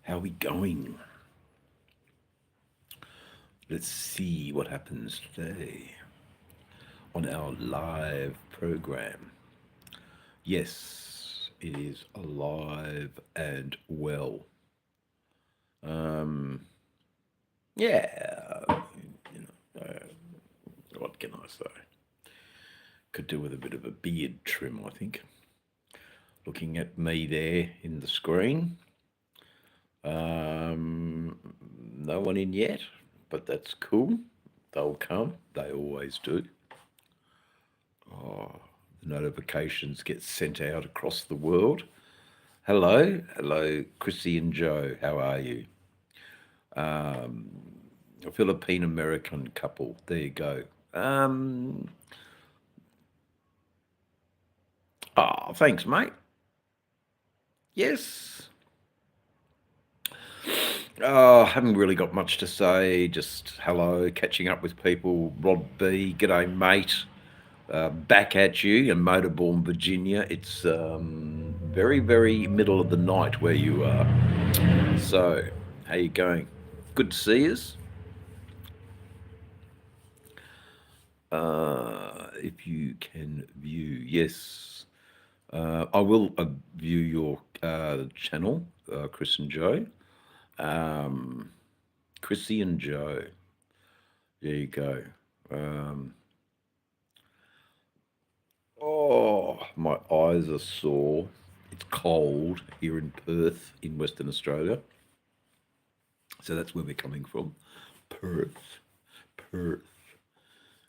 How we going? Let's see what happens today on our live program. Yes, it is alive and well. Um, yeah, what can I say? Could do with a bit of a beard trim, I think. Looking at me there in the screen. No one in yet, but that's cool. They'll come. They always do. Oh, the notifications get sent out across the world. Hello, Chrissy and Joe. How are you? A Philippine American couple. There you go. Um, thanks, mate. Yes. Haven't really got much to say. Just hello, catching up with people. Rod B, g'day, mate. Back at you in Motorborn, Virginia. It's very, very middle of the night where you are. So, how you going? Good to see us. If you can view, yes, I will view your channel, Chris and Joe. Um, Chrissy and Joe. There you go. Um, my eyes are sore. It's cold here in Perth, in Western Australia. So that's where we're coming from. Perth. Perth.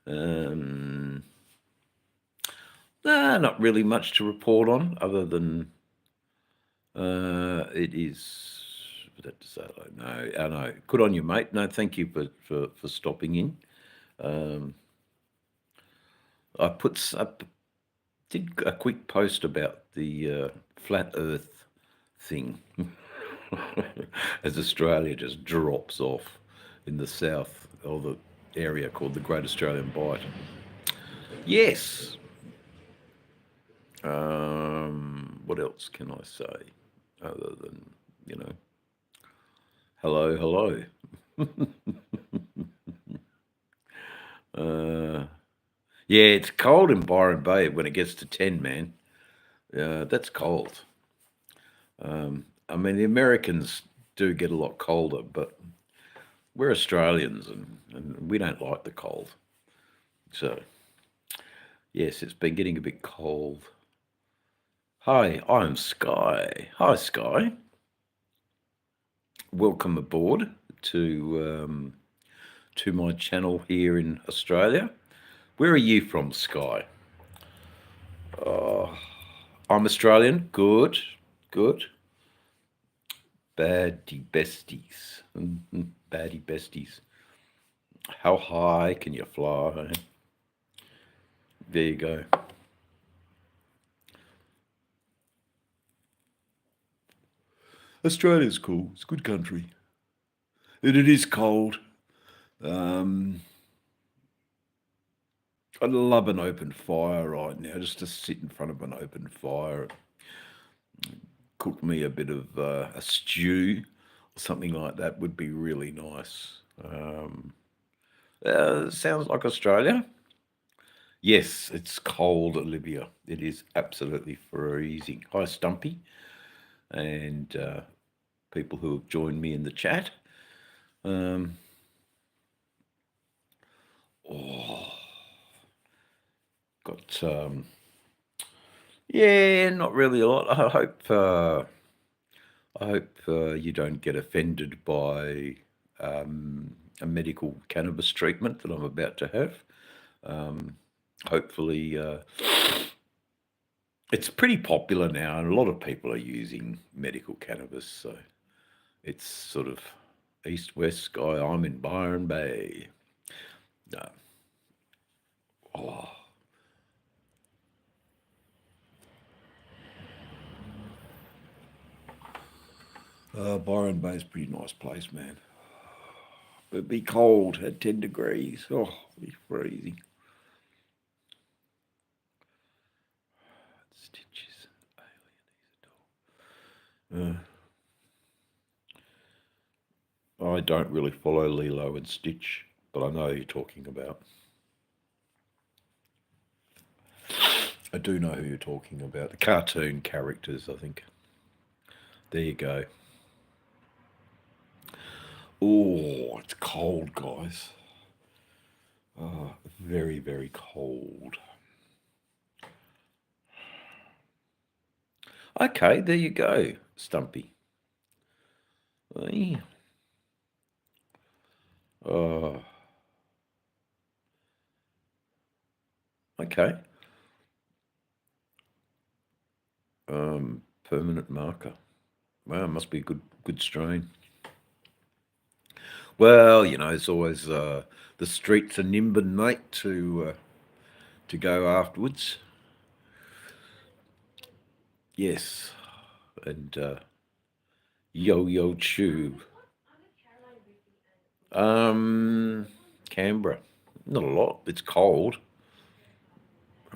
Um, not really much to report on other than it is. That to say, like, no, I know. Good on you, mate. No, thank you for stopping in. Um, I did a quick post about the flat Earth thing as Australia just drops off in the south or the area called the Great Australian Bight. Yes. What else can I say other than, you know, hello. uh, yeah, it's cold in Byron Bay when it gets to 10, man. That's cold. I mean, the Americans do get a lot colder, but we're Australians and we don't like the cold. So, yes, it's been getting a bit cold. Hi, I'm Sky. Hi, Sky. Welcome aboard to my channel here in Australia. Where are you from, Sky? I'm Australian. Good, good. Baddie besties. Baddie besties. How high can you fly? There you go. Australia's cool. It's a good country. And it is cold. Um, I'd love an open fire right now, just to sit in front of an open fire, cook me a bit of a stew or something like that would be really nice. Sounds like Australia. Yes, it's cold, Olivia. It is absolutely freezing. Hi, Stumpy, and people who have joined me in the chat. Um, oh, got yeah, not really a lot. I hope you don't get offended by a medical cannabis treatment that I'm about to have. Hopefully, it's pretty popular now, and a lot of people are using medical cannabis. So it's sort of east west Sky. I'm in Byron Bay. No. Oh, Byron Bay is a pretty nice place, man. But it'd be cold at 10 degrees. Oh, it'd be freezing. Stitches. Alien, he's a dog. I don't really follow Lilo and Stitch, but I know who you're talking about. I do know who you're talking about. The cartoon characters, I think. There you go. Oh, it's cold, guys. Oh, very, very cold. Okay, there you go, Stumpy. Hey. Oh, okay. Permanent marker. Wow, must be a good strain. Well, it's always the streets are Nimbin, mate, to go afterwards. Yes, and Yo Chew. Canberra, not a lot. It's cold.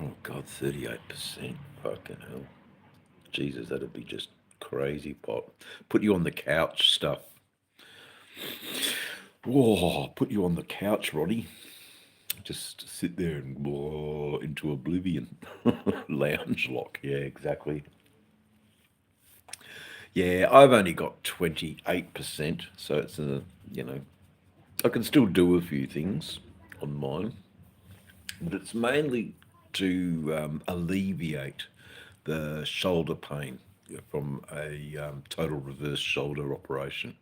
Oh God, 38%. Fucking hell. Jesus, that'd be just crazy pop. Put you on the couch stuff. Whoa, put you on the couch, Roddy. Just sit there and blow into oblivion. Lounge lock. Yeah, exactly. Yeah, I've only got 28%, so it's I can still do a few things on mine, but it's mainly to alleviate the shoulder pain from a total reverse shoulder operation.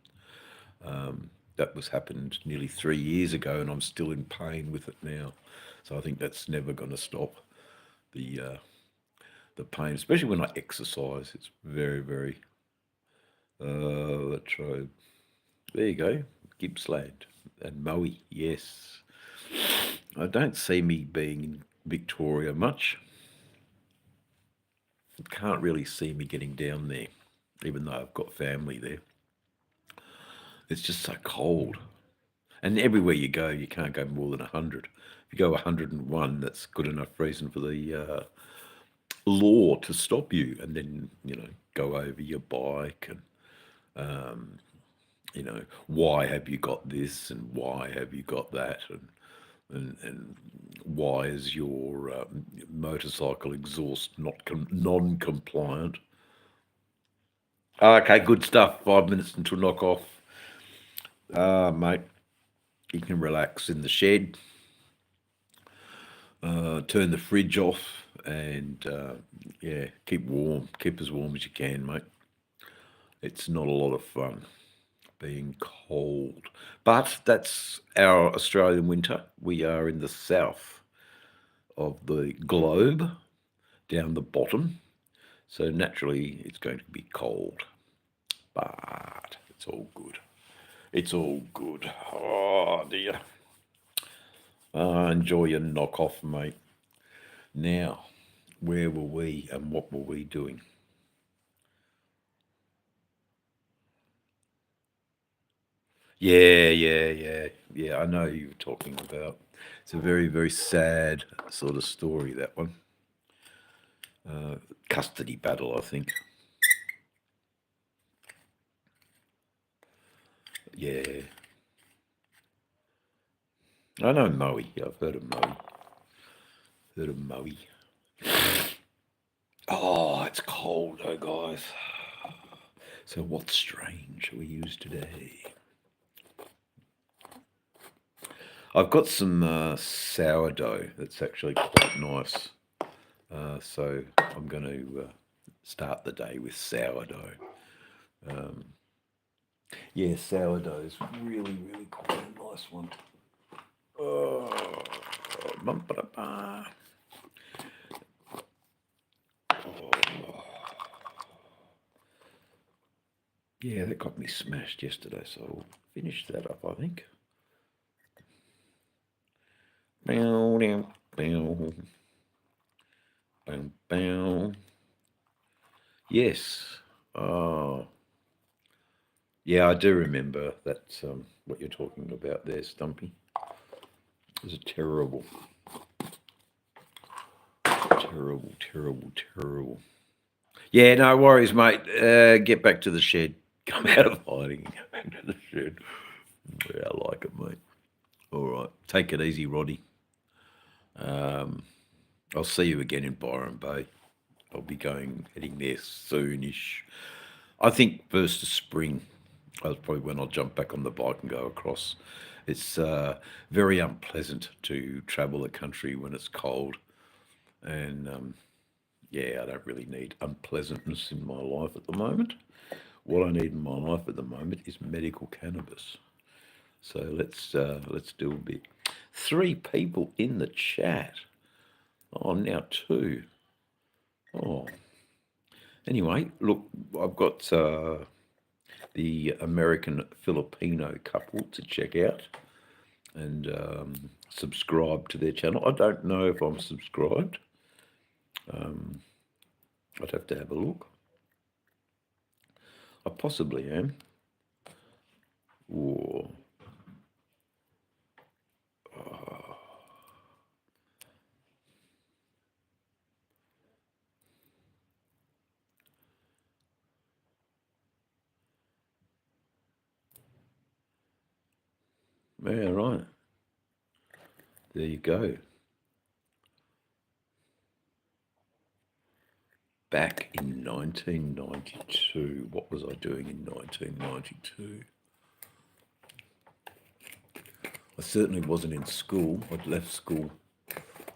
That was happened nearly 3 years ago, and I'm still in pain with it now. So I think that's never going to stop the the pain, especially when I exercise. It's very, very. Let's try. There you go, Gippsland and Moe. Yes, I don't see me being in Victoria much. Can't really see me getting down there, even though I've got family there. It's just so cold. And everywhere you go, you can't go more than 100. If you go 101, that's good enough reason for the law to stop you, and then, go over your bike and, why have you got this and why have you got that, and why is your motorcycle exhaust not non-compliant? Okay, good stuff. 5 minutes until knock off. Mate, you can relax in the shed, turn the fridge off, and yeah, keep warm. Keep as warm as you can, mate. It's not a lot of fun being cold, but that's our Australian winter. We are in the south of the globe, down the bottom, so naturally it's going to be cold, but it's all good. It's all good. Oh dear. Enjoy your knock off, mate. Now, where were we and what were we doing? Yeah. I know who you're talking about. It's a very, very sad sort of story, that one. Custody battle, I think. Yeah. I know Moe. I've heard of Moe. Heard of Moe. Oh, it's cold though, guys. So what strain shall we use today? I've got some sourdough that's actually quite nice. So I'm going to start the day with sourdough. Yeah, sourdough is really, really quite a nice one. Oh, yeah, that got me smashed yesterday, so I'll finish that up, I think. Bow, bow, bow. Bow, bow. Yes. Oh. Yeah, I do remember that's what you're talking about there, Stumpy. It was a terrible, terrible. Yeah, no worries, mate. Get back to the shed. Come out of hiding and go back to the shed. Yeah, I like it, mate. All right. Take it easy, Roddy. Um, I'll see you again in Byron Bay. I'll be heading there soonish. I think first of spring. That's probably when I'll jump back on the bike and go across. It's very unpleasant to travel the country when it's cold, and yeah, I don't really need unpleasantness in my life at the moment. What I need in my life at the moment is medical cannabis. So let's do a bit. Three people in the chat. Oh, now two. Oh, anyway, look, I've got the American Filipino couple to check out and subscribe to their channel. I don't know if I'm subscribed. I'd have to have a look. I possibly am. Or yeah, right. There you go. Back in 1992. What was I doing in 1992? I certainly wasn't in school. I'd left school.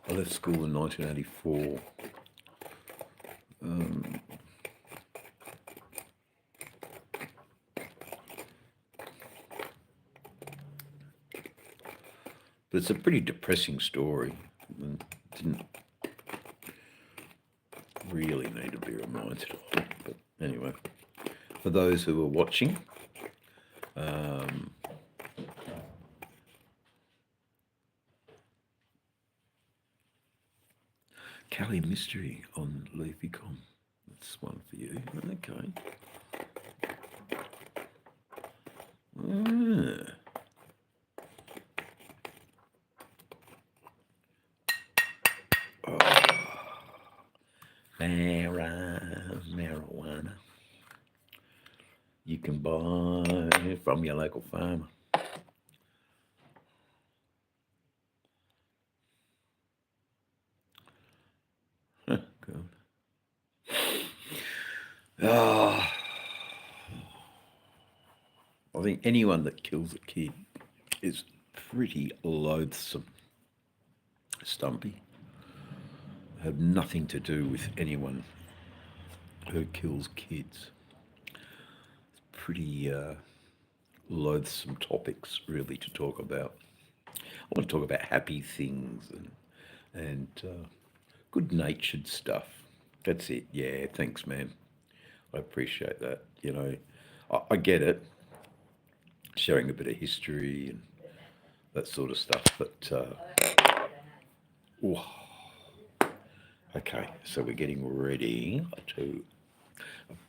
I left school in 1984. But it's a pretty depressing story. And didn't really need to be reminded of it. But anyway, for those who are watching, Cali Mystery on Leafycom. That's one for you. Okay. Ah. Marijuana. You can buy from your local farmer. Good. Ah, I think anyone that kills a kid is pretty loathsome. Stumpy. Have nothing to do with anyone who kills kids. Pretty loathsome topics, really, to talk about. I want to talk about happy things and good-natured stuff. That's it. Yeah, thanks, man. I appreciate that. You know, I get it, sharing a bit of history and that sort of stuff. But ooh, okay, so we're getting ready to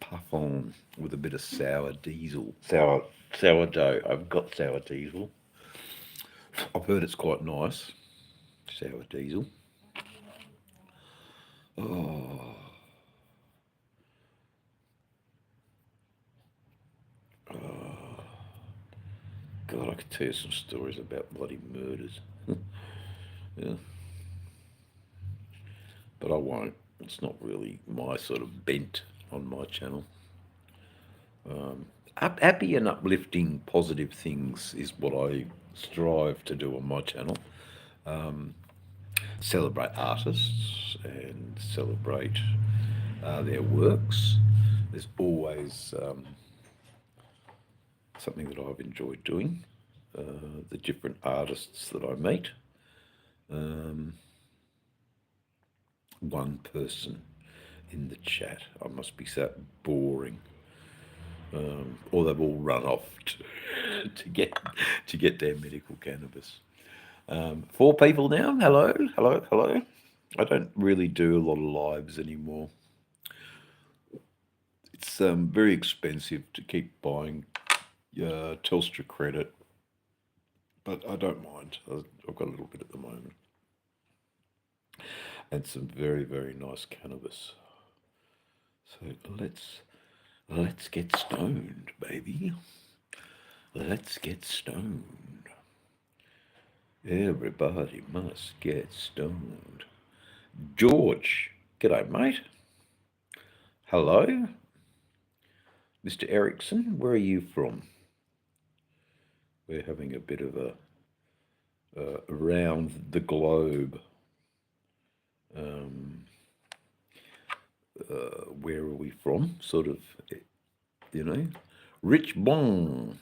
puff on with a bit of sourdough. I've got sour diesel. I've heard it's quite nice. Sour diesel. Oh, God, I could tell you some stories about bloody murders. Yeah, but I won't. It's not really my sort of bent on my channel. Happy and uplifting, positive things is what I strive to do on my channel. Celebrate artists and celebrate their works. There's always something that I've enjoyed doing. The different artists that I meet. One person in the chat. I must be so boring. Or they've all run off to get their medical cannabis. Four people now. Hello, hello, hello. I don't really do a lot of lives anymore. It's very expensive to keep buying Telstra credit, but I don't mind. I've got a little bit at the moment, and some very very nice cannabis. So let's get stoned, baby. Let's get stoned. Everybody must get stoned. George, g'day, mate. Hello, Mr. Erickson. Where are you from? We're having a bit of a around the globe. Where are we from? Sort of, you know. Rich Bong.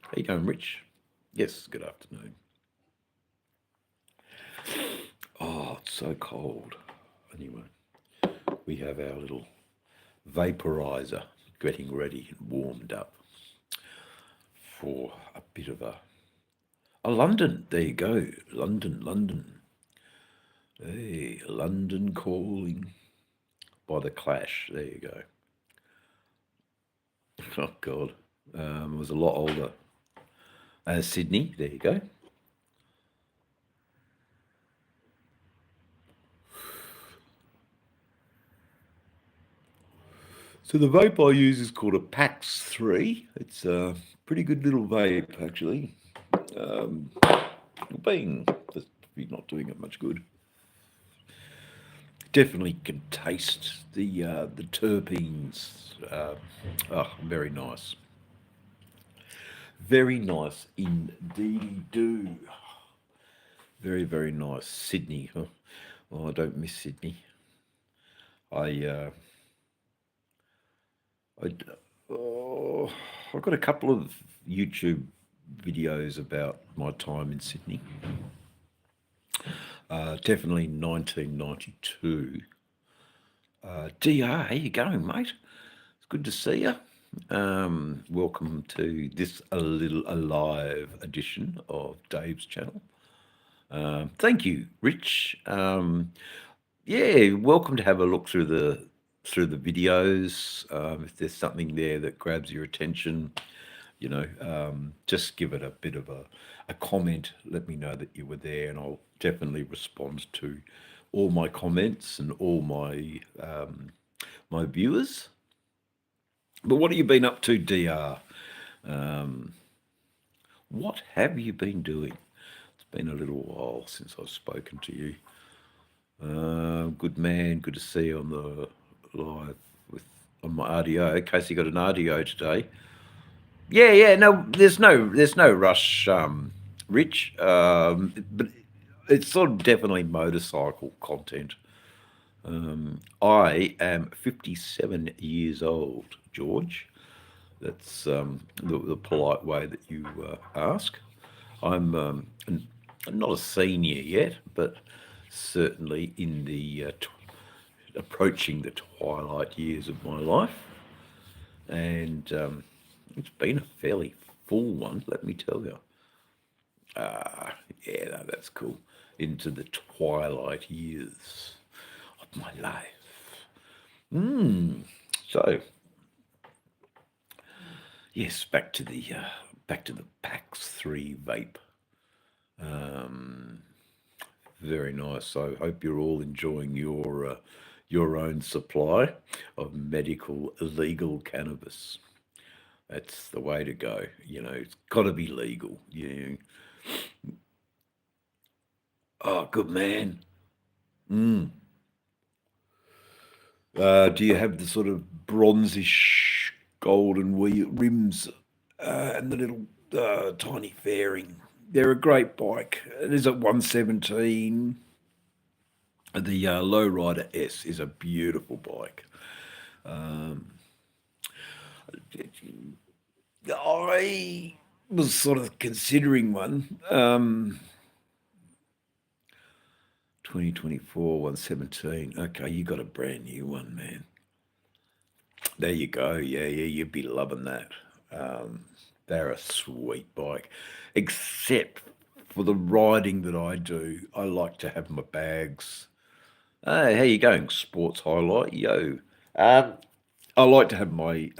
How you going, Rich? Yes, good afternoon. Oh, it's so cold. Anyway, we have our little vaporizer getting ready and warmed up for a bit of a London. There you go. London. Hey, London Calling by The Clash. There you go. Oh, God. It was a lot older. Sydney. There you go. So the vape I use is called a Pax 3. It's a pretty good little vape, actually. Bing. That's probably not doing it much good. Definitely can taste the terpenes. Very nice. Very nice indeed. Do. Very, very nice. Sydney. Huh? Oh, I don't miss Sydney. I've got a couple of YouTube videos about my time in Sydney. Definitely 1992. DR, how you going, mate? It's good to see you. Welcome to this a little alive edition of Dave's channel. Thank you, Rich. Yeah, welcome to have a look through the videos. If there's something there that grabs your attention, you know, just give it a bit of a comment. Let me know that you were there, and I'll definitely respond to all my comments and all my my viewers. But what have you been up to, DR? What have you been doing? It's been a little while since I've spoken to you. Good man, good to see you on the live on my RDO. Casey got an RDO today. Yeah. No, there's no rush, Rich. But it's sort of definitely motorcycle content. I am 57 years old, George. That's the polite way that you ask. I'm not a senior yet, but certainly in the approaching the twilight years of my life. And it's been a fairly full one, let me tell you. Yeah, no, that's cool. Into the twilight years of my life. So, yes, back to the Pax 3 vape. Very nice. I hope you're all enjoying your own supply of medical legal cannabis. That's the way to go. You know, it's got to be legal. Oh, good man. Do you have the sort of bronzish golden rims and the little tiny fairing? They're a great bike. It is at 117. The Lowrider S is a beautiful bike. I was sort of considering one. 2024 117. Okay, you got a brand new one, man. There you go. Yeah, you'd be loving that. They're a sweet bike, except for the riding that I do. I like to have my bags. Hey, how you going? Sports highlight, yo. I like to have my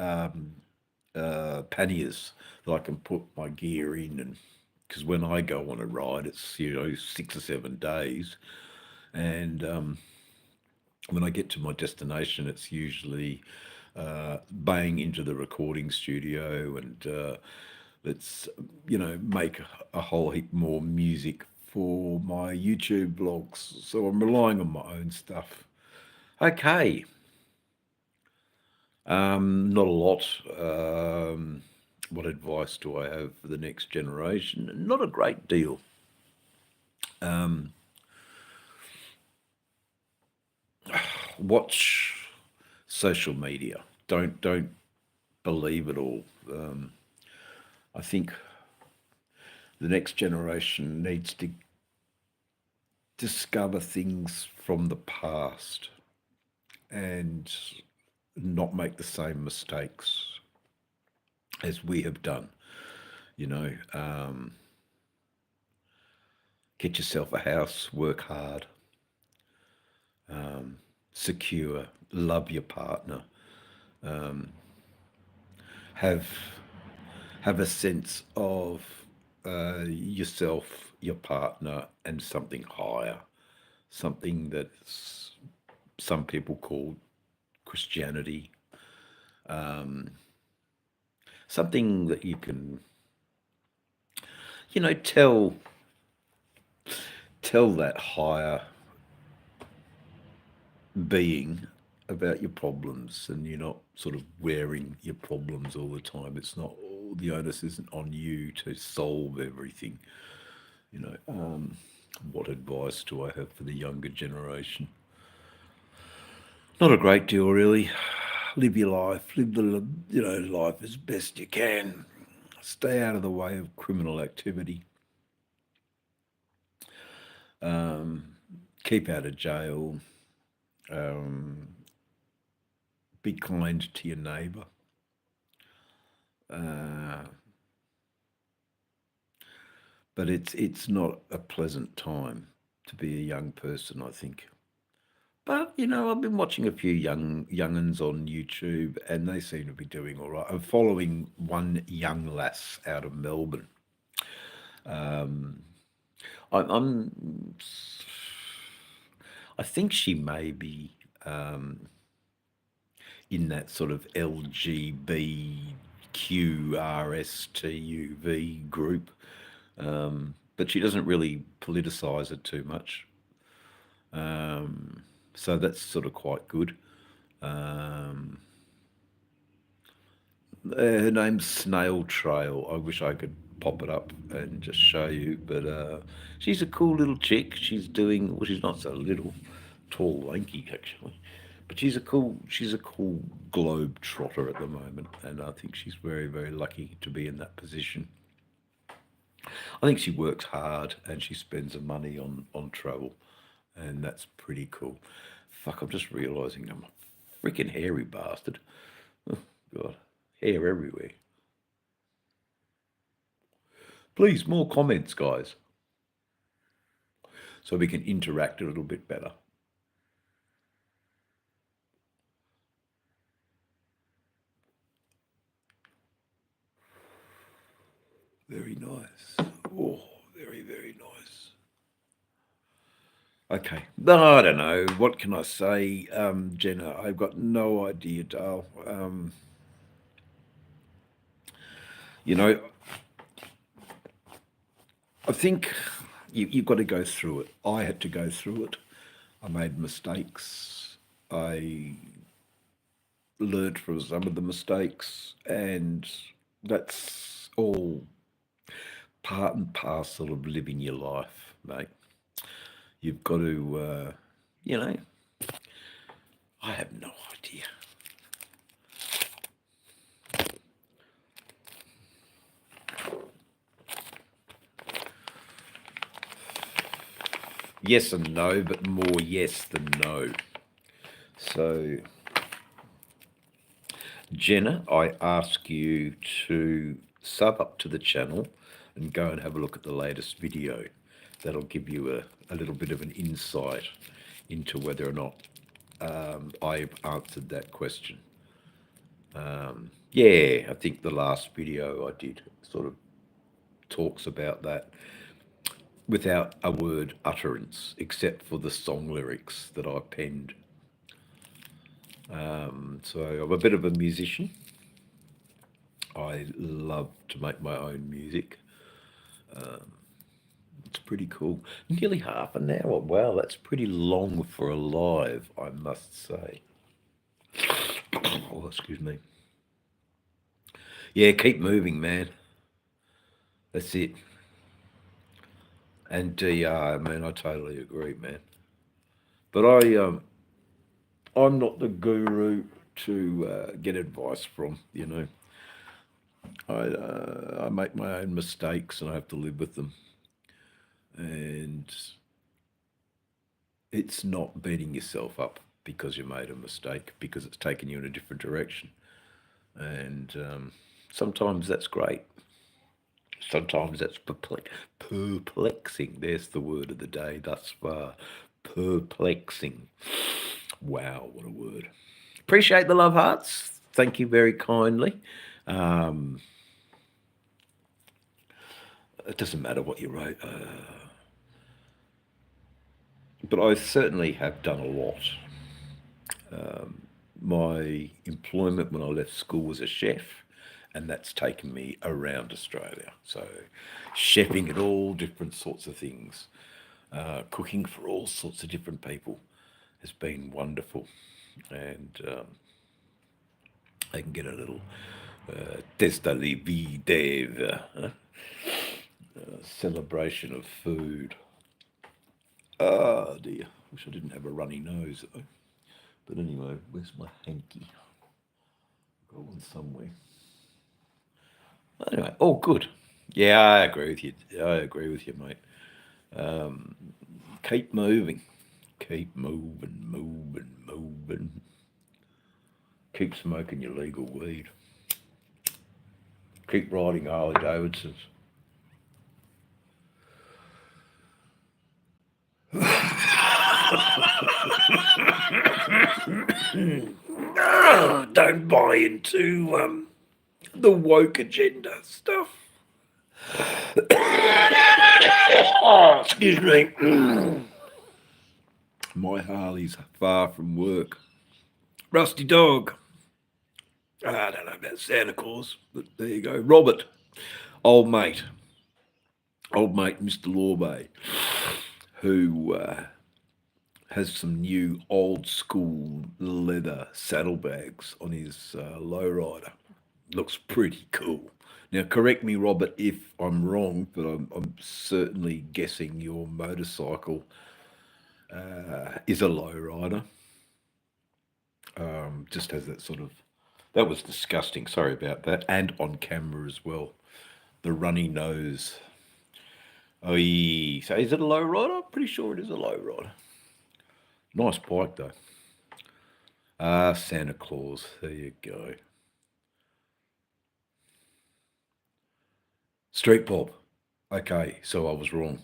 panniers that I can put my gear in, and because when I go on a ride, it's 6 or 7 days, and when I get to my destination, it's usually bang into the recording studio, and let's, make a whole heap more music for my YouTube vlogs. So I'm relying on my own stuff. Okay. Not a lot. What advice do I have for the next generation? Not a great deal. Watch social media. Don't believe it all. I think the next generation needs to discover things from the past and not make the same mistakes as we have done. You know, get yourself a house, work hard, secure, love your partner, have have a sense of yourself, your partner, and something higher, something that some people call Christianity, something that you can, tell that higher being about your problems, and you're not sort of wearing your problems all the time. It's not, the onus isn't on you to solve everything. What advice do I have for the younger generation? Not a great deal, really. Live your life. Live the life as best you can. Stay out of the way of criminal activity. Keep out of jail. Be kind to your neighbour. But it's not a pleasant time to be a young person, I think. But I've been watching a few young'uns on YouTube, and they seem to be doing all right. I'm following one young lass out of Melbourne. I think she may be in that sort of LGBTQRSTUV group, but she doesn't really politicise it too much. So that's sort of quite good. Her name's Snail Trail. I wish I could pop it up and just show you, but she's a cool little chick. She's doing, well, she's not so little, tall, lanky actually, but she's a cool globe trotter at the moment, and I think she's very, very lucky to be in that position. I think she works hard and she spends her money on travel, and that's pretty cool. Fuck, I'm just realising I'm a freaking hairy bastard. Oh, God, hair everywhere. Please, more comments, guys, so we can interact a little bit better. Very nice. Oh, very, very nice. Okay. No, I don't know. What can I say, Jenna? I've got no idea, Dale. You know, I think you've got to go through it. I had to go through it. I made mistakes. I learned from some of the mistakes, and that's all part and parcel of living your life, mate. You've got to, I have no idea. Yes and no, but more yes than no. So, Jenna, I ask you to sub up to the channel and go and have a look at the latest video. That'll give you a little bit of an insight into whether or not I've answered that question. Yeah, I think the last video I did sort of talks about that without a word utterance, except for the song lyrics that I penned. So I'm a bit of a musician. I love to make my own music. It's pretty cool. Nearly half an hour. Wow, that's pretty long for a live, I must say. Oh, excuse me. Yeah, keep moving, man. That's it. And DR, man, I totally agree, man. But I'm not the guru to get advice from. I make my own mistakes and I have to live with them. And it's not beating yourself up because you made a mistake, because it's taken you in a different direction. And sometimes that's great. Sometimes that's perplexing. There's the word of the day thus far. Perplexing. Wow, what a word. Appreciate the love hearts. Thank you very kindly. Um, it doesn't matter what you wrote, but I certainly have done a lot. My employment when I left school was a chef, and that's taken me around Australia. So, chefing at all different sorts of things, cooking for all sorts of different people has been wonderful. And I can get a little testa li vide, celebration of food. Oh dear, wish I didn't have a runny nose though. But anyway, where's my hanky? Got one somewhere. Anyway, oh good. Yeah, I agree with you. I agree with you, mate. Keep moving. Keep moving, moving, moving. Keep smoking your legal weed. Keep riding Harley Davidsons. Don't buy into the woke agenda stuff. Oh, excuse me. My Harley's far from work. Rusty dog. I don't know about Santa Claus, but there you go. Robert, old mate, Mr. Lawbay, who has some new old school leather saddlebags on his lowrider. Looks pretty cool. Now, correct me, Robert, if I'm wrong, but I'm certainly guessing your motorcycle is a lowrider. Just has that sort of. That was disgusting. Sorry about that. And on camera as well. The runny nose. Oh, so is it a lowrider? I'm pretty sure it is a lowrider. Nice bike though. Ah, Santa Claus. There you go. Street pop. Okay, so I was wrong.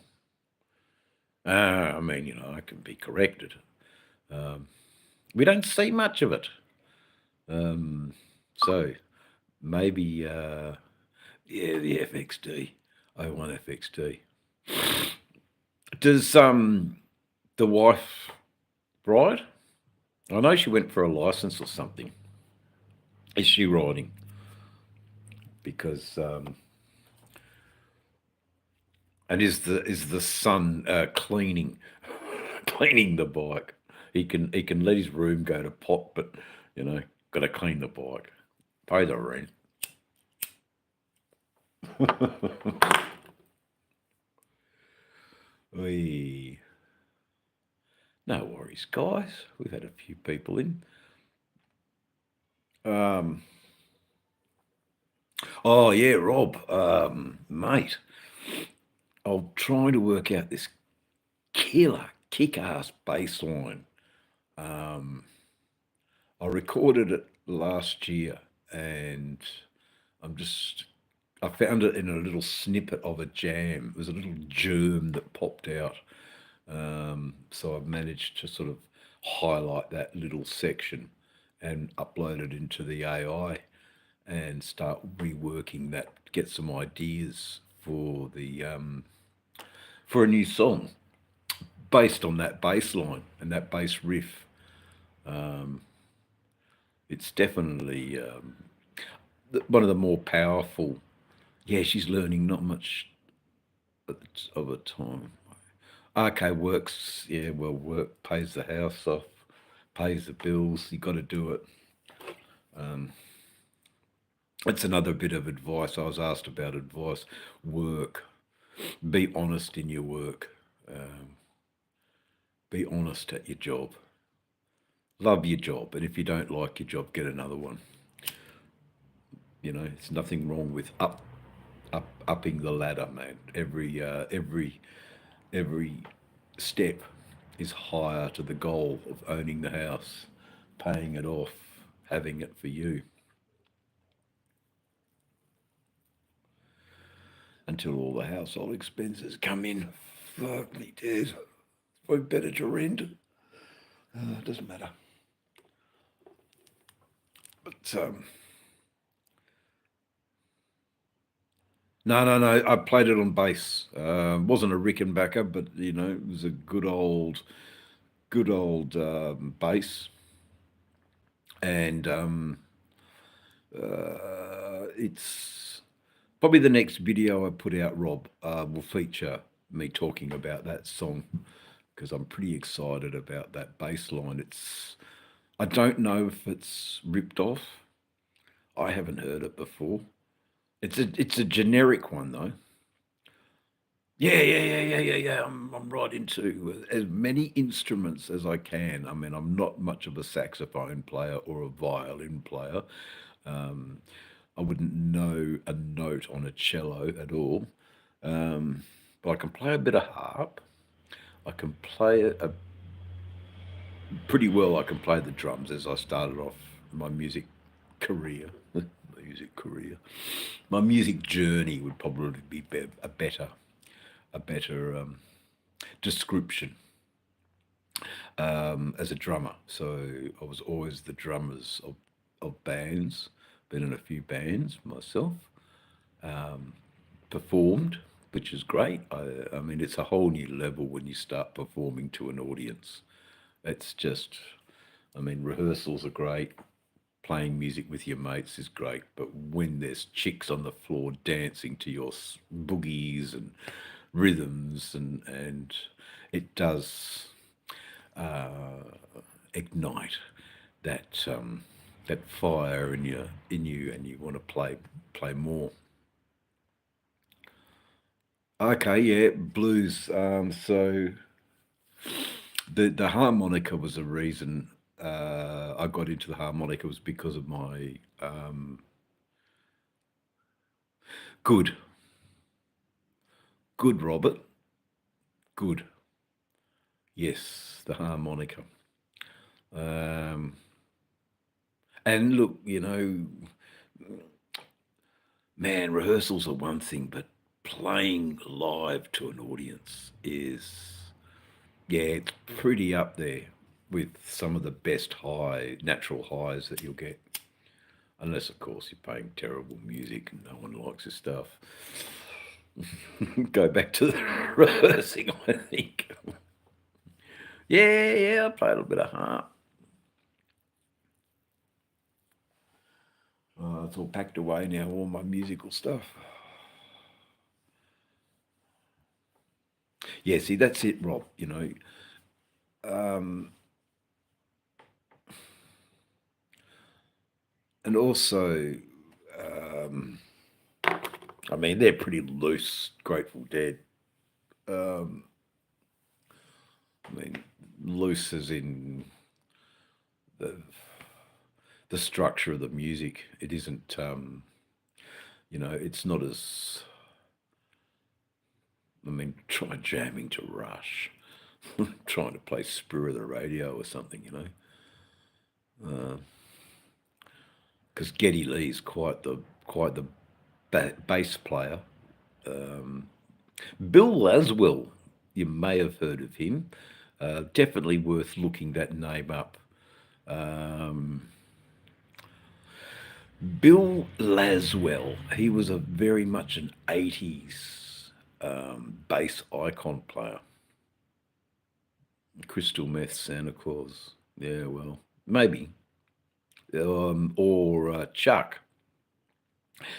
I mean, I can be corrected. We don't see much of it. So maybe, yeah, the FXD. I want FXD. Does the wife ride? I know she went for a license or something. Is she riding? Because and is the son cleaning the bike? He can let his room go to pot, but got to clean the bike, pay the rent. Oy. No worries, guys. We've had a few people in. Oh yeah, Rob, mate. I'm trying to work out this killer, kick-ass bass line. I recorded it last year, and I found it in a little snippet of a jam. It was a little germ that popped out. So I've managed to sort of highlight that little section and upload it into the AI and start reworking that, get some ideas for for a new song based on that bass line and that bass riff. It's definitely one of the more powerful. Yeah, she's learning not much of a time. Okay, works. Yeah, well, work pays the house off, pays the bills. You got to do it. That's another bit of advice. I was asked about advice. Work. Be honest in your work. Um, be honest at your job. Love your job, and if you don't like your job, get another one. It's nothing wrong with upping the ladder, man. Every step is higher to the goal of owning the house, paying it off, having it for you. Until all the household expenses come in. Fuck me, dead. It's probably better to rent. It doesn't matter. But no. I played it on bass. Wasn't a Rickenbacker, but it was a good old bass, and it's probably the next video I put out, Rob, will feature me talking about that song because I'm pretty excited about that bass line. I don't know if it's ripped off. I haven't heard it before. It's a generic one though. Yeah. I'm right into as many instruments as I can. I mean, I'm not much of a saxophone player or a violin player. Um, I wouldn't know a note on a cello at all. But I can play a bit of harp. I can play pretty well. I can play the drums as I started off my music career. Music career. My music journey would probably be a better description as a drummer. So I was always the drummers of bands. Been in a few bands myself. Performed, which is great. I mean, it's a whole new level when you start performing to an audience. It's just, I mean, rehearsals are great. Playing music with your mates is great, but when there's chicks on the floor dancing to your boogies and rhythms, and it does ignite that fire in you, and you want to play more. Okay, yeah, blues. So the harmonica was a reason I got into the harmonica was because of my good, good Robert, good. Yes, the harmonica. Um, and look, man, rehearsals are one thing, but playing live to an audience is, yeah, it's pretty up there with some of the best natural highs that you'll get. Unless, of course, you're playing terrible music and no one likes your stuff. Go back to the rehearsing, I think. Yeah, I play a little bit of harp. It's all packed away now, all my musical stuff. Yeah, see, that's it, Rob. Um, and also, um, I mean, they're pretty loose, Grateful Dead. Um, I mean, loose as in the the structure of the music. It isn't, it's not as. I mean, try jamming to Rush, trying to play Spirit of the Radio or something, because Geddy Lee's quite the bass player. Bill Laswell, you may have heard of him. Definitely worth looking that name up. Um, Bill Laswell, he was a very much an 80s bass icon player. Crystal Meth, Santa Claus. Yeah, well, maybe. Or Chuck.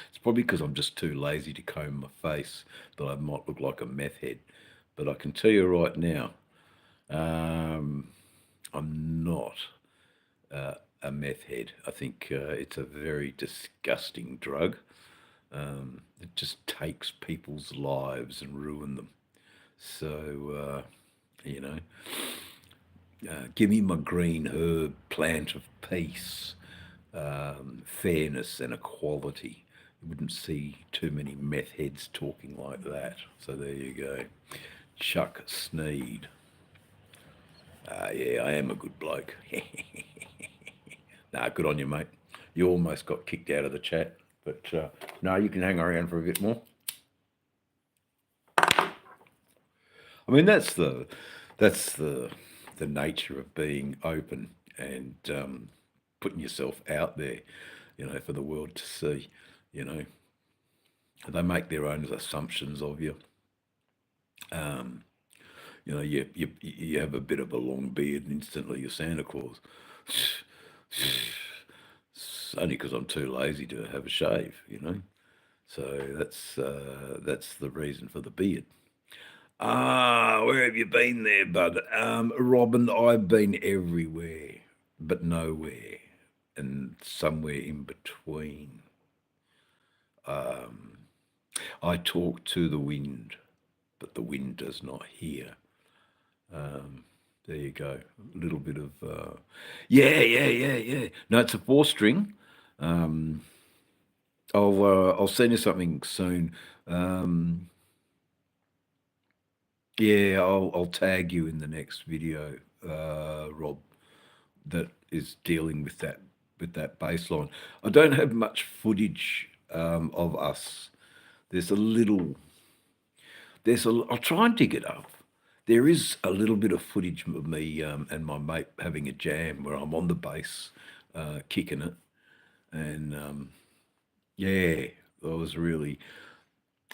It's probably because I'm just too lazy to comb my face that I might look like a meth head. But I can tell you right now, um, I'm not a meth head. I think it's a very disgusting drug. It just takes people's lives and ruin them. So, you know, give me my green herb plant of peace, fairness, and equality. You wouldn't see too many meth heads talking like that. So there you go. Chuck Sneed. Yeah, I am a good bloke. Nah, good on you, mate. You almost got kicked out of the chat, but no, you can hang around for a bit more. I mean, that's the nature of being open and putting yourself out there, for the world to see. You know, they make their own assumptions of you. Um, you have a bit of a long beard, and instantly you're Santa Claus. It's only because I'm too lazy to have a shave. So that's the reason for the beard. Where have you been there, bud? Robin, I've been everywhere, but nowhere, and somewhere in between. Um, I talk to the wind, but the wind does not hear. Um, there you go. A little bit of yeah, yeah, yeah, yeah. No, it's a four string. Um, I'll send you something soon. Um, yeah, I'll tag you in the next video, Rob, that is dealing with that bass line. I don't have much footage of us. There's a little. I'll try and dig it up. There is a little bit of footage of me and my mate having a jam where I'm on the bass, kicking it, and yeah, I was really.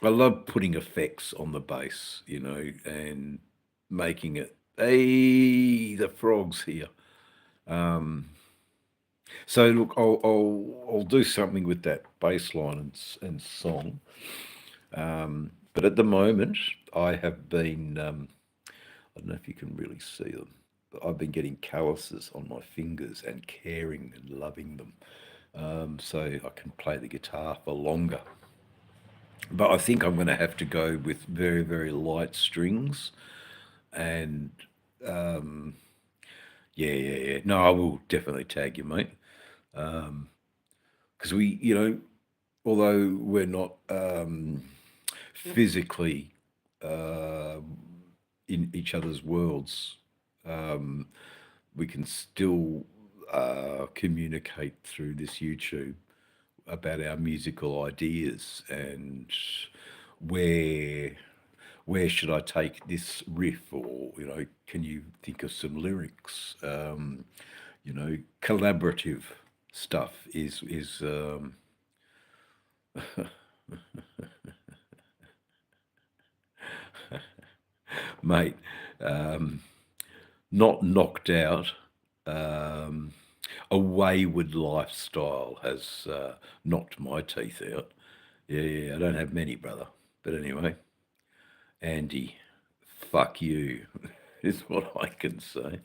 I love putting effects on the bass, and making it. Hey, the frogs here. Um, so look, I'll do something with that bass line and song. But at the moment, I have been. I don't know if you can really see them, but I've been getting calluses on my fingers and caring and loving them, so I can play the guitar for longer. But I think I'm going to have to go with very, very light strings. And yeah, yeah, yeah. No, I will definitely tag you, mate. Because although we're not physically uh, in each other's worlds, um, we can still communicate through this YouTube about our musical ideas and where should I take this riff, or can you think of some lyrics? Collaborative stuff is mate, um, not knocked out. Um, a wayward lifestyle has knocked my teeth out. Yeah, yeah, I don't have many, brother. But anyway, Andy, fuck you, is what I can say.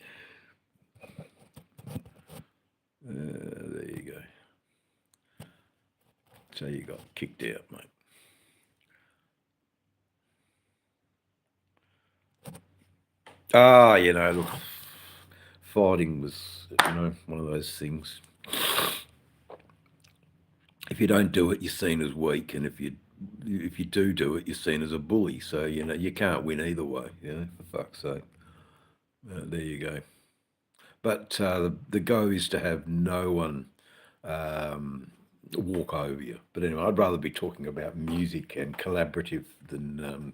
There you go. So you got kicked out, mate. Look, fighting was, one of those things. If you don't do it, you're seen as weak, and if you do it, you're seen as a bully. So you can't win either way. For fuck's sake. There you go. But the go is to have no one um, walk over you. But anyway, I'd rather be talking about music and collaborative than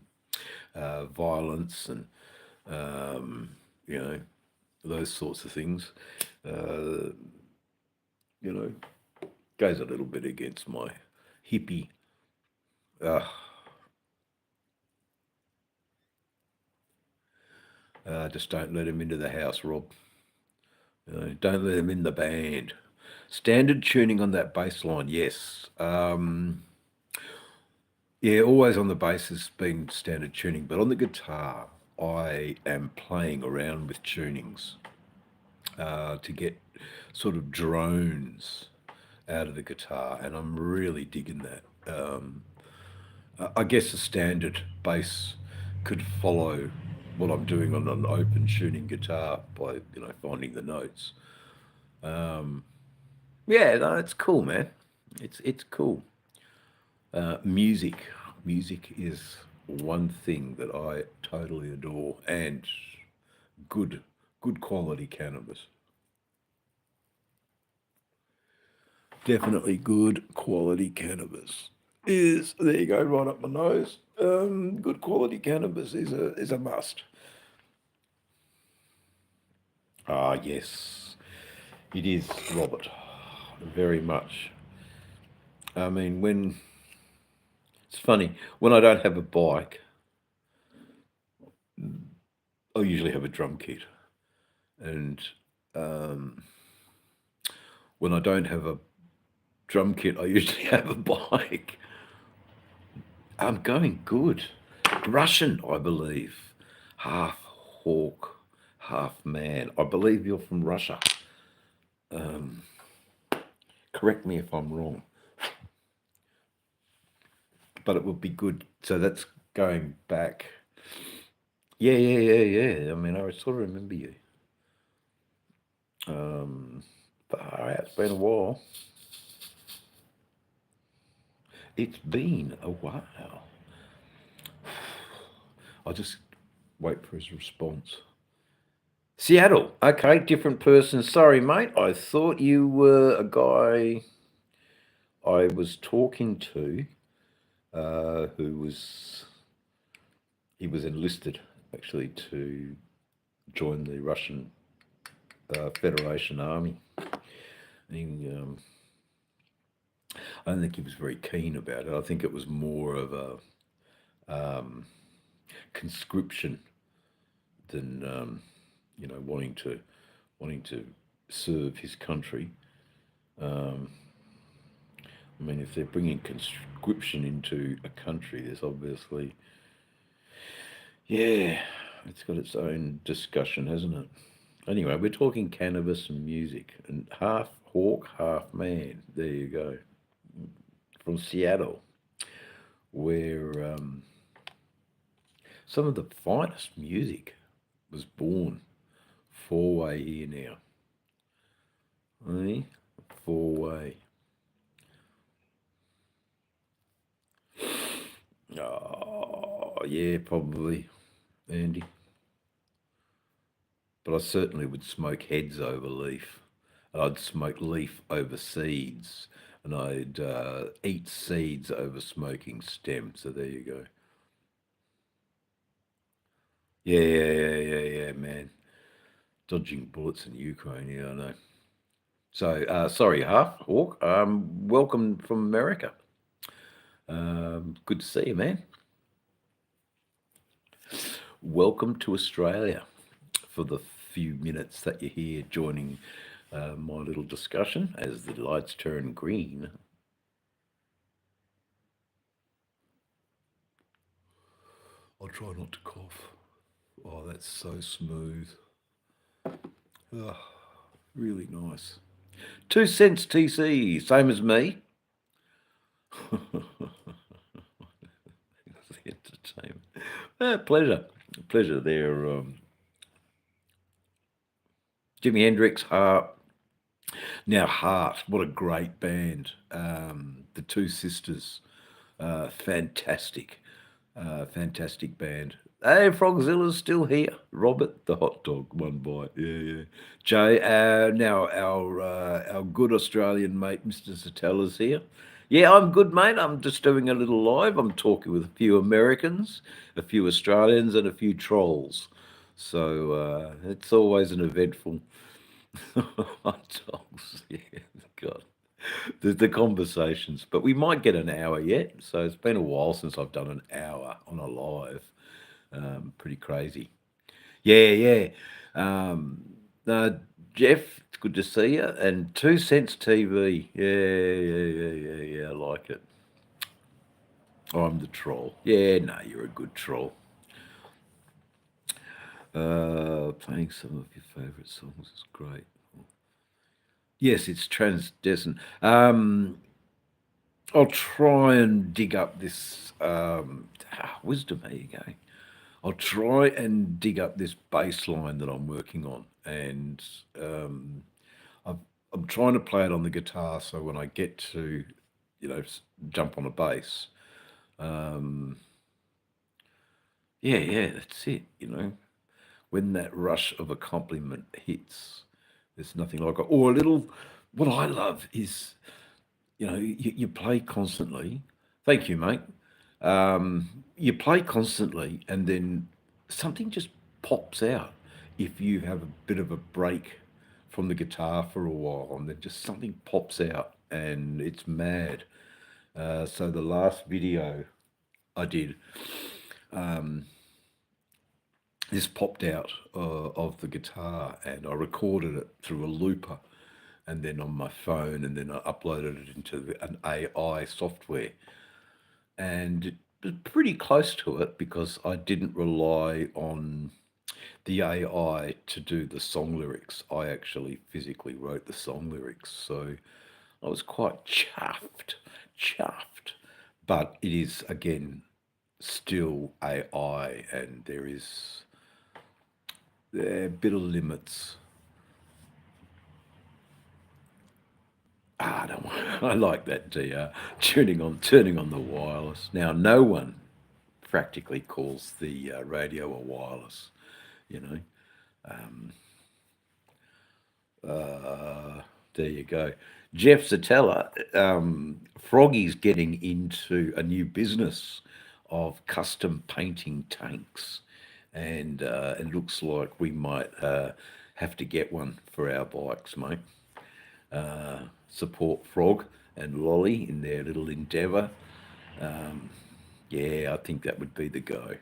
violence and um, you know those sorts of things. Uh, you know, goes a little bit against my hippie. Uh, just don't let him into the house, Rob. Don't let him in the band. Standard tuning on that bass line, yes. Yeah, always on the bass has been standard tuning, but on the guitar, I am playing around with tunings to get sort of drones out of the guitar, and I'm really digging that. I guess a standard bass could follow what I'm doing on an open tuning guitar by finding the notes. Yeah, no, it's cool, man. It's cool. Music, music is one thing that I totally adore, and good, good quality cannabis. Definitely good quality cannabis is there. You go, right up my nose. Good quality cannabis is a must. Ah, yes, it is, Robert. Very much. I mean, when it's funny when I don't have a bike, I usually have a drum kit, and um, when I don't have a drum kit, I usually have a bike. I'm going good. Russian, I believe. Half hawk, half man. I believe you're from Russia. Um, Correct me if I'm wrong, but it would be good. So that's going back. Yeah, yeah, yeah, yeah. I mean, I sort of remember you. Um, Far out. It's been a while. It's been a while. I'll just wait for his response. Seattle. Okay, different person. Sorry, mate. I thought you were a guy I was talking to who was he was enlisted actually to join the Russian Federation Army. And I don't think he was very keen about it. I think it was more of a conscription than wanting to serve his country. I mean, if they're bringing conscription into a country, there's obviously, yeah, it's got its own discussion, hasn't it? Anyway, we're talking cannabis and music, and half hawk, half man. There you go. From Seattle, where some of the finest music was born. Four-way here now. Eh? Four-way. Oh, yeah, probably, Andy. But I certainly would smoke heads over leaf. I'd smoke leaf over seeds. And I'd eat seeds over smoking stem. So there you go. Yeah, yeah, yeah, yeah, yeah, man. Dodging bullets in Ukraine, yeah, I know. So, sorry, Half Hawk. Welcome from America. Good to see you, man. Welcome to Australia for the few minutes that you're here joining my little discussion as the lights turn green. I'll try not to cough. Oh, that's so smooth. Oh, really nice. 2 cents TC, same as me. Entertainment. Pleasure. Pleasure there. Jimi Hendrix, Heart. Now, Heart, what a great band. The Two Sisters, fantastic. Fantastic band. Hey, Frogzilla's still here. Robert, the hot dog, one bite. Yeah, yeah. Jay, now our good Australian mate, Mr. Satella's here. Yeah, I'm good, mate. I'm just doing a little live. I'm talking with a few Americans, a few Australians, and a few trolls. So it's always an eventful hot dogs. Yeah, God the conversations, but we might get an hour yet. So it's been a while since I've done an hour on a live. Pretty crazy. Yeah, yeah. Um, Jeff, it's good to see you. And 2 Cents TV. Yeah. I like it. I'm the troll. Yeah, no, you're a good troll. Playing some of your favourite songs is great. Yes, it's transdescent. I'll try and dig up this wisdom. There you go. I'll try and dig up this bass line that I'm working on, and I've, I'm trying to play it on the guitar. So when I get to, jump on a bass, yeah, that's it. When that rush of accompaniment hits, there's nothing like it. Or a little. What I love is, you play constantly. Thank you, mate. You play constantly, and then something just pops out. If you have a bit of a break from the guitar for a while, and then just something pops out, and it's mad. So the last video I did, this popped out of the guitar, and I recorded it through a looper, and then on my phone, and then I uploaded it into an AI software, and it was pretty close to it because I didn't rely on the AI to do the song lyrics. I actually physically wrote the song lyrics, so I was quite chuffed. But it is again still AI, and there are a bit of limits. I don't want, I like that DR turning on the wireless. Now, no one practically calls the radio a wireless, you know. There you go. Jeff Zatella, Froggy's getting into a new business of custom painting tanks, and it looks like we might have to get one for our bikes, mate. Support Frog and Lolly in their little endeavour. Yeah, I think that would be the go.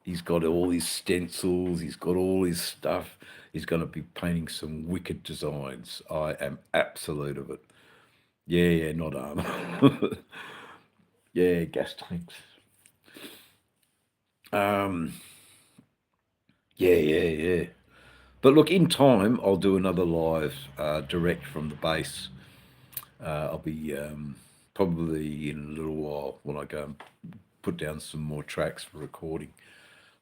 He's got all his stencils, he's got all his stuff. He's going to be painting some wicked designs. I am absolute of it. Yeah, not armor. Yeah, gas tanks. Yeah. But look, in time, I'll do another live direct from the base. I'll be probably in a little while when I go and put down some more tracks for recording.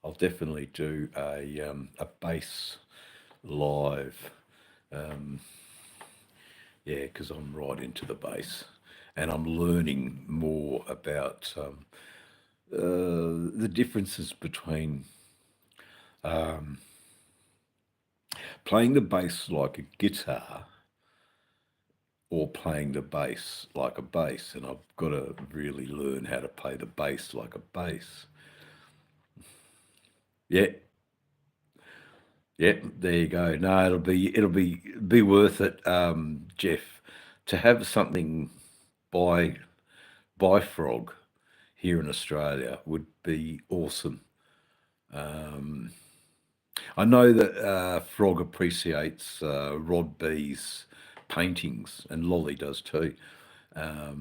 I'll definitely do a bass live. Yeah, because I'm right into the bass, and I'm learning more about the differences between playing the bass like a guitar or playing the bass like a bass, and I've got to really learn how to play the bass like a bass. Yeah, yeah, there you go. No, it'll be worth it, Jeff, to have something by Frog here in Australia would be awesome. I know that Frog appreciates Rod B's paintings, and Lolly does too. Yeah,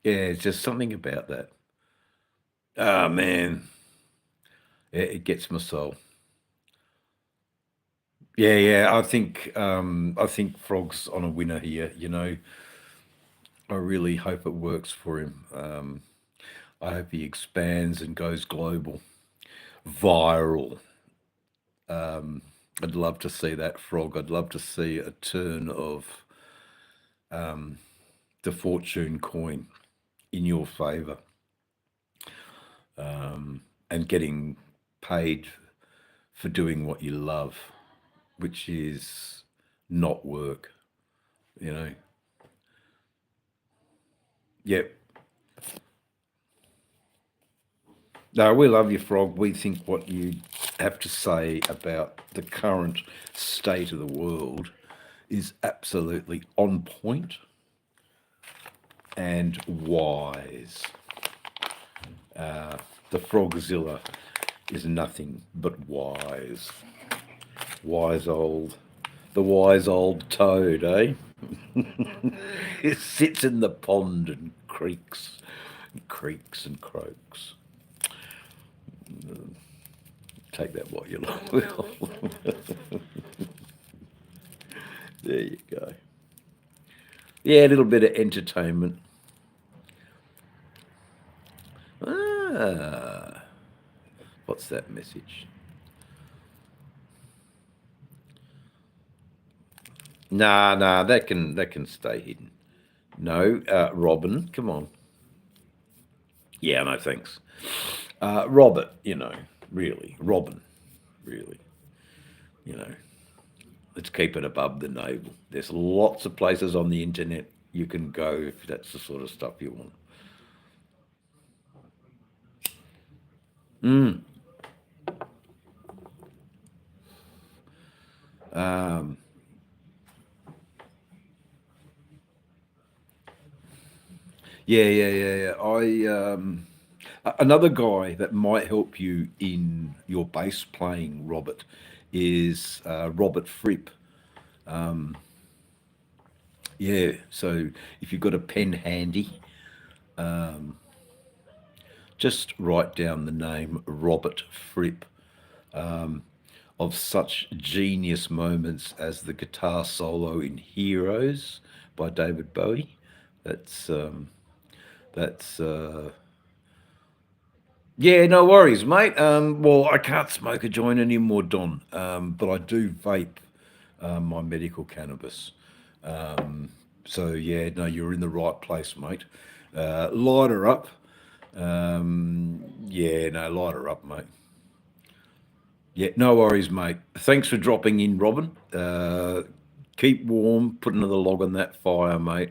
it's just something about that. Ah, man, it gets my soul. Yeah. I think Frog's on a winner here. I really hope it works for him. I hope he expands and goes global, viral. I'd love to see that, Frog. I'd love to see a turn of the fortune coin in your favour, and getting paid for doing what you love, which is not work, you know. Yep. No, we love you, Frog. We think what you have to say about the current state of the world is absolutely on point and wise. The Frogzilla is nothing but wise. The wise old toad, eh? It sits in the pond and creaks and croaks. Take that what you like. There you go. Yeah, a little bit of entertainment. Ah, what's that message? Nah, that can stay hidden. No, Robin, come on. Yeah, no, thanks. Robert, really, Robin, really, you know, let's keep it above the navel. There's lots of places on the internet you can go if that's the sort of stuff you want. Mm. Um, yeah. Another guy that might help you in your bass playing, Robert, is Robert Fripp. Yeah, so if you've got a pen handy, just write down the name Robert Fripp. Of such genius moments as the guitar solo in Heroes by David Bowie. That's that's yeah, no worries, mate. Well, I can't smoke a joint anymore, Don, but I do vape my medical cannabis. So yeah, no, you're in the right place, mate. Light her up. Yeah, no, light her up, mate. Yeah, no worries, mate. Thanks for dropping in, Robin. Keep warm. Put another log on that fire, mate.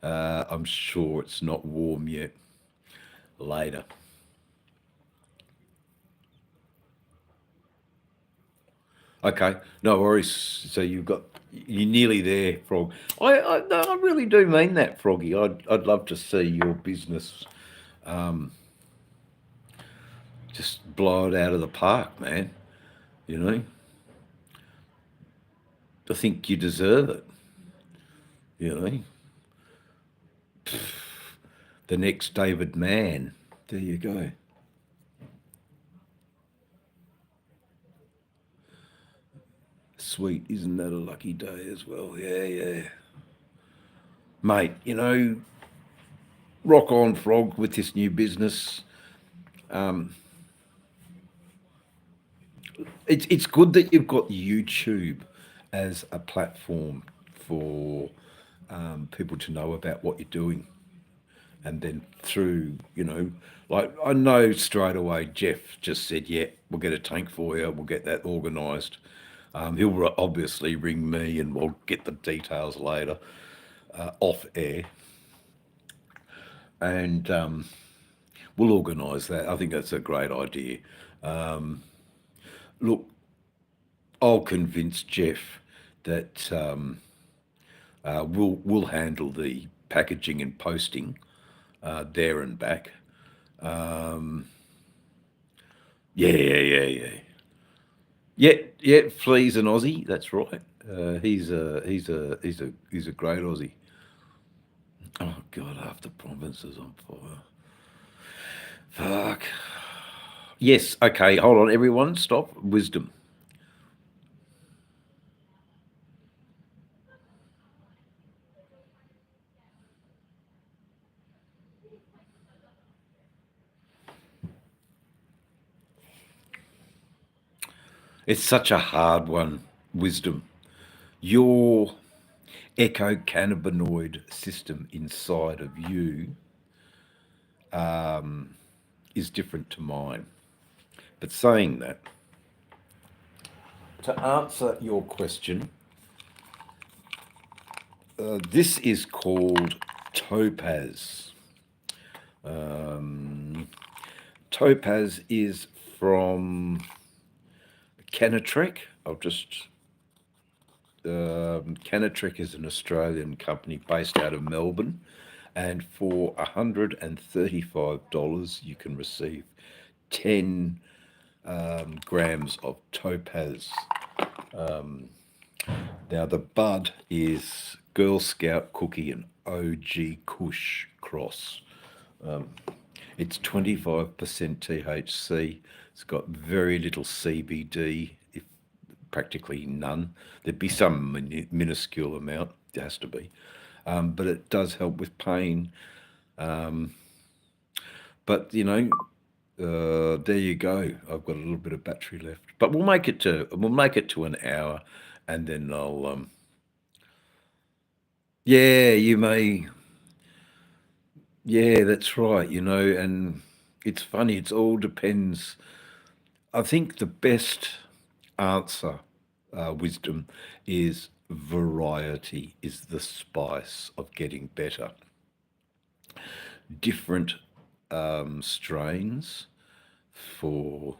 I'm sure it's not warm yet. Later. Okay, no worries. So you're nearly there, Frog. No, I really do mean that, Froggy. I'd love to see your business just blow it out of the park, man. You know, I think you deserve it. You know, the next David Mann. There you go. Sweet, isn't that a lucky day as well? Yeah. Mate, rock on, Frog, with this new business. It's good that you've got YouTube as a platform for people to know about what you're doing. And then through, like I know straight away, Jeff just said, yeah, we'll get a tank for you, we'll get that organised. He'll obviously ring me and we'll get the details later off air. And we'll organise that. I think that's a great idea. Look, I'll convince Jeff that we'll handle the packaging and posting there and back. Yeah. Yeah. Flea's an Aussie. That's right. He's a great Aussie. Oh God, half the province is on fire. Fuck. Yes. Okay. Hold on, everyone. Stop. Wisdom. It's such a hard one. Wisdom. Your echo cannabinoid system inside of you is different to mine. But saying that, to answer your question, this is called Topaz. Topaz is from Canatrek. Canatrek is an Australian company based out of Melbourne, and for $135 you can receive 10 grams of Topaz Now the bud is Girl Scout cookie and OG Kush cross. It's 25% THC. It's got very little CBD, if practically none. There'd be some minuscule amount. There has to be, but it does help with pain. But there you go. I've got a little bit of battery left, but we'll make it to an hour, and then I'll yeah, you may. Yeah, that's right. And it's funny. It all depends. I think the best answer, wisdom, is variety is the spice of getting better. Different strains for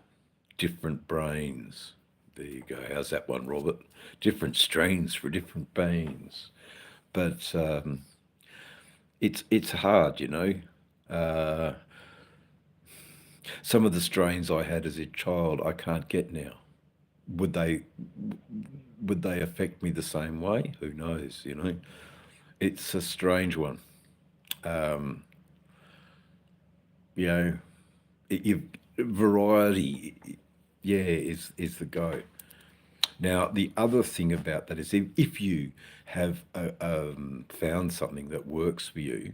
different brains. There you go. How's that one, Robert? Different strains for different brains. But it's hard. Uh, some of the strains I had as a child, I can't get now. Would they would they affect me the same way? Who knows? It's a strange one. Um, you know, variety, yeah, is the go. Now, the other thing about that is if you have found something that works for you,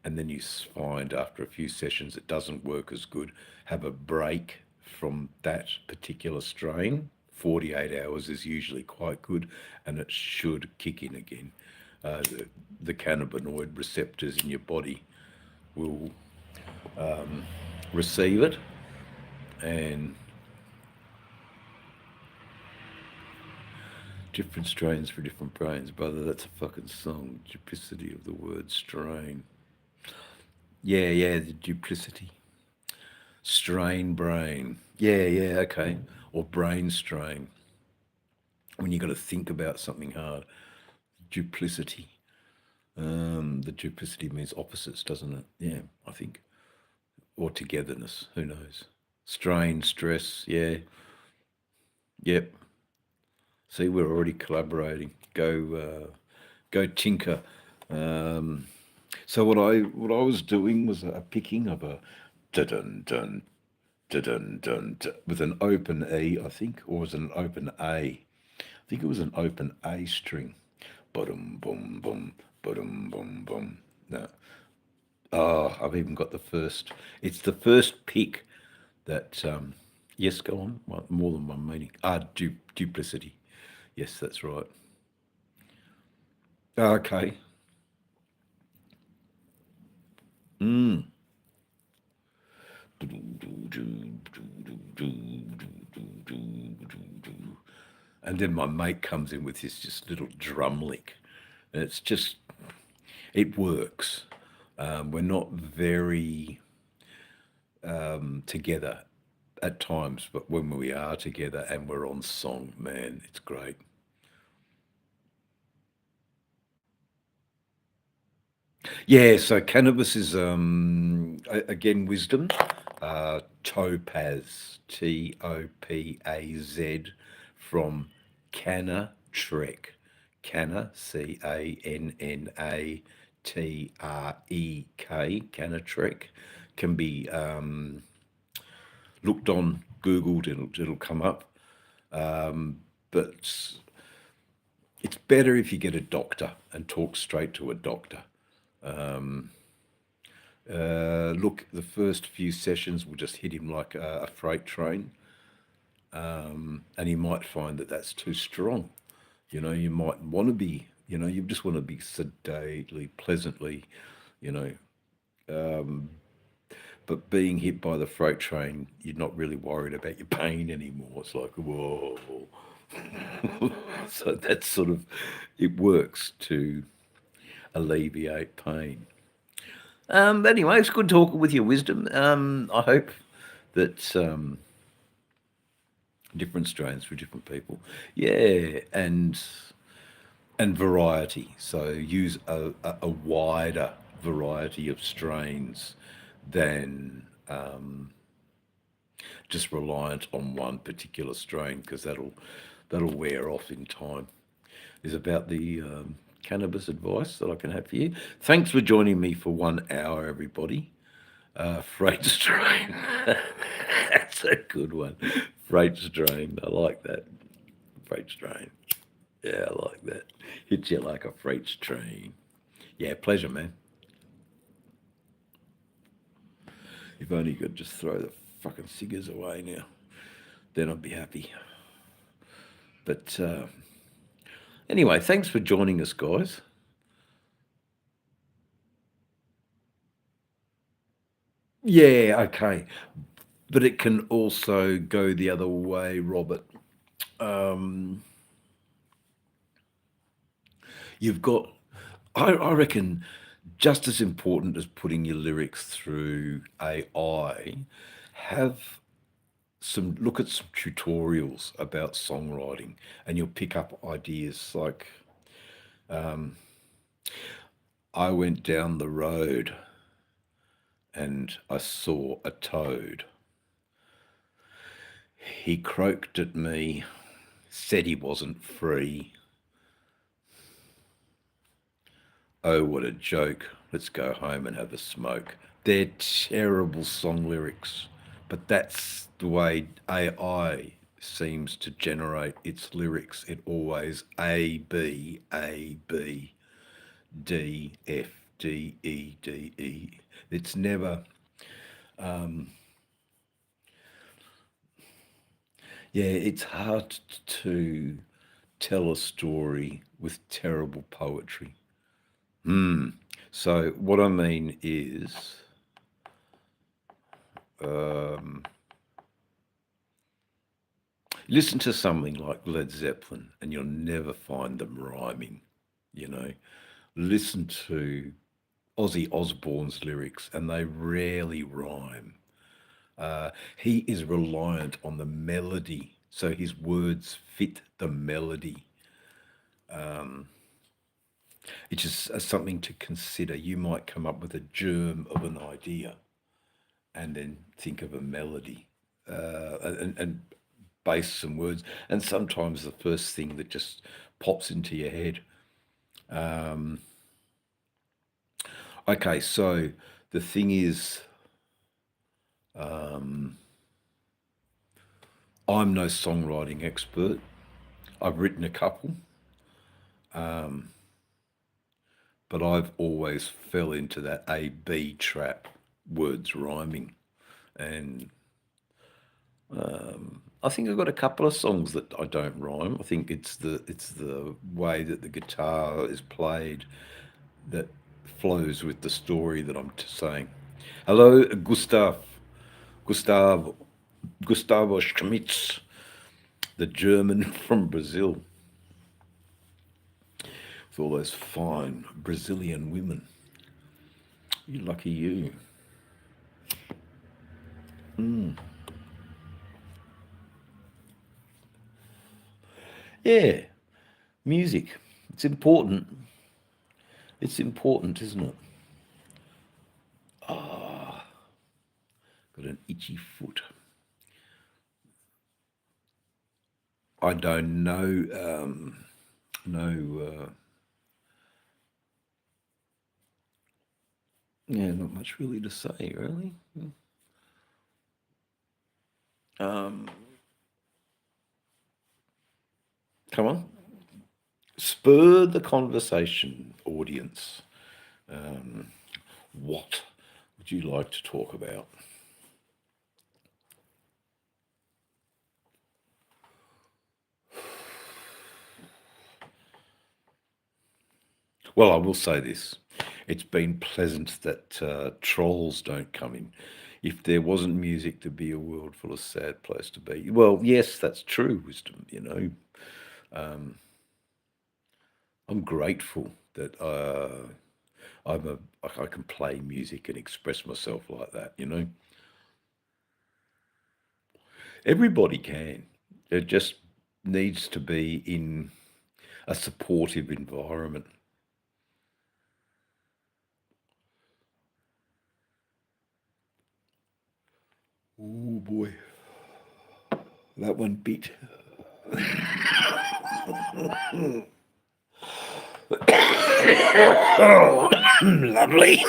and then you find after a few sessions it doesn't work as good, have a break from that particular strain. 48 hours is usually quite good, and it should kick in again. The cannabinoid receptors in your body will receive it, and different strains for different brains, brother. That's a fucking song. Duplicity of the word strain. Yeah, yeah, the duplicity. Strain brain. Yeah, yeah, okay. Or brain strain. When you got to think about something hard. Duplicity. The duplicity means opposites, doesn't it? Yeah, I think. Or togetherness. Who knows? Strain, stress. Yeah. Yep. See, we're already collaborating. Go tinker. Um, so what I was doing was a picking of a dun dun dun dun with an open E, I think, or was it an open A? I think it was an open A string. Bum bum bum bum bum bum. No. Oh, I've even got the first. It's the first pick that. Yes, go on. More than one meaning. Duplicity. Yes, that's right. Okay. Mm. And then my mate comes in with his just little drum lick. And it works. We're not very together at times, but when we are together and we're on song, man, it's great. Yeah, so cannabis is again wisdom. Topaz, Topaz, from Canna Trek. Canna, Cannatrek, Canna Trek, can be looked on, Googled, it'll come up. But it's better if you get a doctor and talk straight to a doctor. Look, the first few sessions will just hit him like a freight train, and he might find that that's too strong. You might want to be, you just want to be sedately, pleasantly, you know. But being hit by the freight train, you're not really worried about your pain anymore. It's like, whoa. So that's sort of, it works to alleviate pain. Anyway, it's good talking with your wisdom. I hope that different strains for different people. Yeah, and variety. So use a wider variety of strains than just reliant on one particular strain, because that'll wear off in time, is about the cannabis advice that I can have for you. Thanks for joining me for 1 hour, everybody. Freight strain. That's a good one. Freight strain. I like that. Freight strain. Yeah, I like that. Hits you like a freight train. Yeah, pleasure, man. If only you could just throw the fucking cigars away now, then I'd be happy. But anyway, thanks for joining us, guys. Yeah, okay. But it can also go the other way, Robert. Um, you've got, I reckon, just as important as putting your lyrics through AI, have look at some tutorials about songwriting, and you'll pick up ideas like, I went down the road and I saw a toad. He croaked at me, said he wasn't free. Oh, what a joke. Let's go home and have a smoke. They're terrible song lyrics, but that's the way AI seems to generate its lyrics. It always A, B, A, B, D, F, D, E, D, E. It's never, yeah, it's hard to tell a story with terrible poetry. So what I mean is, listen to something like Led Zeppelin and you'll never find them rhyming, you know. Listen to Ozzy Osbourne's lyrics and they rarely rhyme. He is reliant on the melody, so his words fit the melody. It's just something to consider. You might come up with a germ of an idea and then think of a melody and base some words. And sometimes the first thing that just pops into your head. Okay, so the thing is, I'm no songwriting expert. I've written a couple, but I've always fell into that A B trap, words rhyming, and I think I've got a couple of songs that I don't rhyme. I think it's the way that the guitar is played that flows with the story that I'm saying. Hello, Gustav, Gustavo Schmitz, the German from Brazil, with all those fine Brazilian women. You lucky you. Yeah, music. It's important. It's important, isn't it? Got an itchy foot. I don't know. No. Yeah, not much really to say, really. Um, Come on. Spur the conversation, audience. What would you like to talk about? Well, I will say this. It's been pleasant that trolls don't come in. If there wasn't music, there'd be a world full of sad place to be. Well, yes, that's true, wisdom, you know. I'm grateful that I can play music and express myself like that, you know. Everybody can. It just needs to be in a supportive environment. Oh boy, that one bit. Oh, lovely.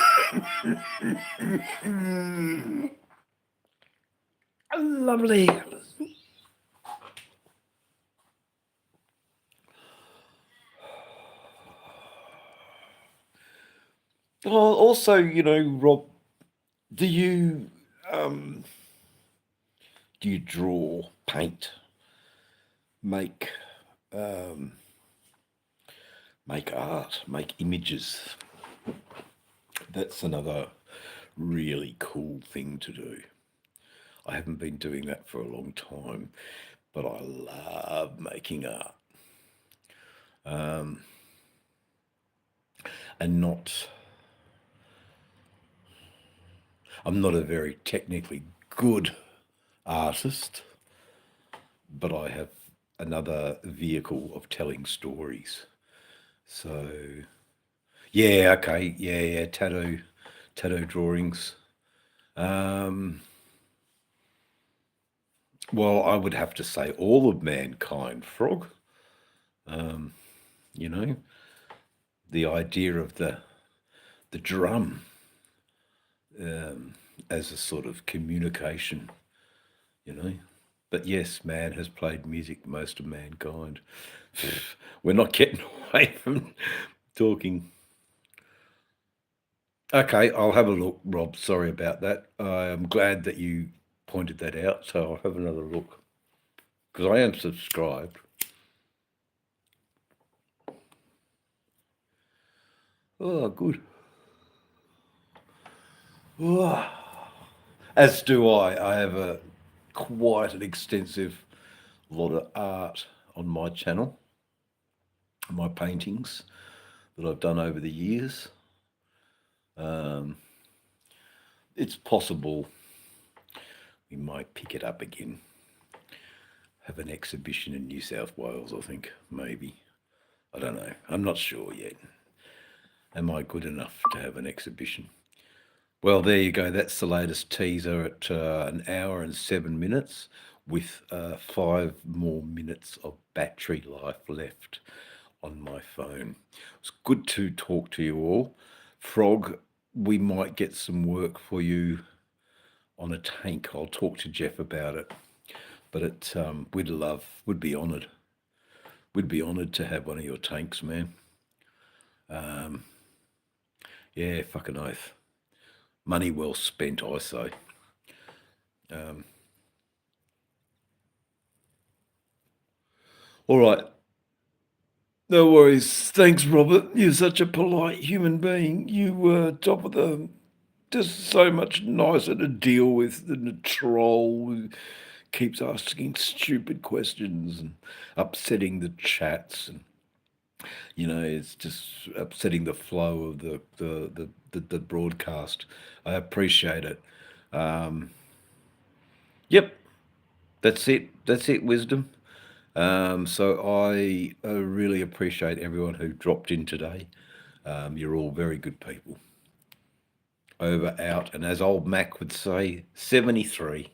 Lovely. Well, also, Rob, do you um, do you draw, paint, make um, make art, make images? That's another really cool thing to do. I haven't been doing that for a long time, but I love making art. And I'm not a very technically good artist, but I have another vehicle of telling stories. So, yeah, okay, yeah, tattoo drawings. Um, well, I would have to say all of mankind, Frog. You know, the idea of the drum as a sort of communication, you know. But yes, man has played music, most of mankind. We're not getting away from talking. Okay, I'll have a look, Rob. Sorry about that. I'm glad that you pointed that out, so I'll have another look because I am subscribed. Oh, good. Oh, as do I. I have a quite an extensive lot of art on my channel, my paintings that I've done over the years. It's possible we might pick it up again. Have an exhibition in New South Wales, I think, maybe. I don't know. I'm not sure yet. Am I good enough to have an exhibition? Well, there you go. That's the latest teaser at an hour and 7 minutes with 5 more minutes of battery life left on my phone. It's good to talk to you all. Frog, we might get some work for you on a tank. I'll talk to Jeff about it. But would be honoured. We'd be honoured to have one of your tanks, man. Yeah, fucking oath. Money well spent, I say. All right. No worries. Thanks, Robert. You're such a polite human being. You were top of the. Just so much nicer to deal with than a troll who keeps asking stupid questions and upsetting the chats, and it's just upsetting the flow of the broadcast. I appreciate it. Yep, that's it. That's it, wisdom. So I really appreciate everyone who dropped in today. You're all very good people. Over, out, and as old Mac would say, 73.